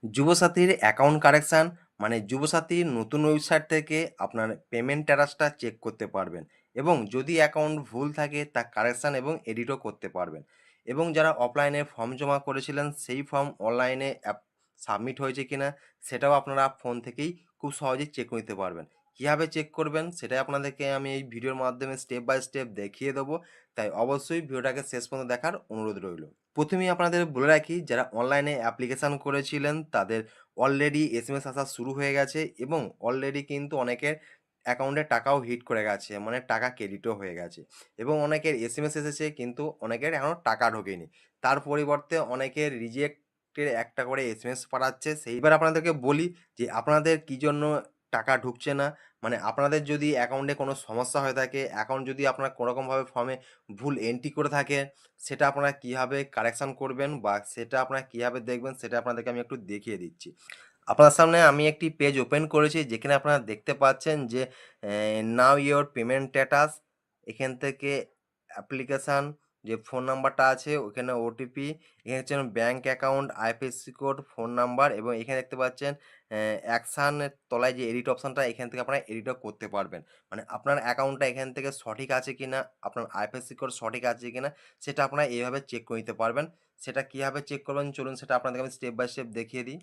যুবসাথীর account correction মানে যুবসাথীর নতুন website থেকে আপনার পেমেন্ট স্ট্যাটাসটা চেক করতে পারবেন এবং যদি অ্যাকাউন্ট ভুল থাকে তা কারেকশান এবং এডিটও করতে পারবেন এবং যারা অফলাইনে ফর্ম জমা করেছিলেন সেই ফর্ম অনলাইনে সাবমিট হয়েছে কিনা সেটাও আপনারা ফোন থেকেই খুব সহজেই চেক নিতে পারবেন। কীভাবে চেক করবেন সেটাই আপনাদেরকে আমি এই ভিডিওর মাধ্যমে স্টেপ বাই স্টেপ দেখিয়ে দেবো, তাই অবশ্যই ভিডিওটাকে শেষ পর্যন্ত দেখার অনুরোধ রইল। প্রথমেই আপনাদের বলে রাখি, যারা অনলাইনে অ্যাপ্লিকেশান করেছিলেন তাদের অলরেডি এসএমএস আসা শুরু হয়ে গেছে এবং অলরেডি কিন্তু অনেকের অ্যাকাউন্টে টাকাও হিট করে গেছে, মানে টাকা ক্রেডিটও হয়ে গেছে এবং অনেকের এসএমএস এসেছে কিন্তু অনেকের এখনও টাকা ঢোকেনি। তার পরিবর্তে অনেকের রিজেক্টের একটা করে এসএমএস পাঠাচ্ছে। সেইবার আপনাদেরকে বলি যে আপনাদের কী জন্য টাকা ঢুকছে না, মানে আপনাদের যদি অ্যাকাউন্টে কোনো সমস্যা হয়ে থাকে, অ্যাকাউন্ট যদি আপনারা কোনোরকমভাবে ফর্মে ভুল এন্ট্রি করে থাকে, সেটা আপনারা কীভাবে কারেকশান করবেন বা সেটা আপনারা কীভাবে দেখবেন সেটা আপনাদেরকে আমি একটু দেখিয়ে দিচ্ছি। আপনার সামনে আমি একটি পেজ ওপেন করেছি যেখানে আপনারা দেখতে পাচ্ছেন যে নাও ইওর পেমেন্ট স্ট্যাটাস, এখান থেকে অ্যাপ্লিকেশান যে ফোন নাম্বারটা আছে ওখানে ওটিপি, এখানে হচ্ছে bank account, IFSC code, phone number এবং এখানে দেখতে পাচ্ছেন অ্যাকশানের তলায় যে এডিট অপশানটা, এখান থেকে আপনারা এডিটও করতে পারবেন। মানে আপনার অ্যাকাউন্টটা এখান থেকে সঠিক আছে কিনা, আপনার আইএফএসসি কোড সঠিক আছে কিনা সেটা আপনারা এইভাবে চেক করে নিতে পারবেন। সেটা কীভাবে চেক করবেন চলুন সেটা আপনাদেরকে আমি স্টেপ বাই স্টেপ দেখিয়ে দিই।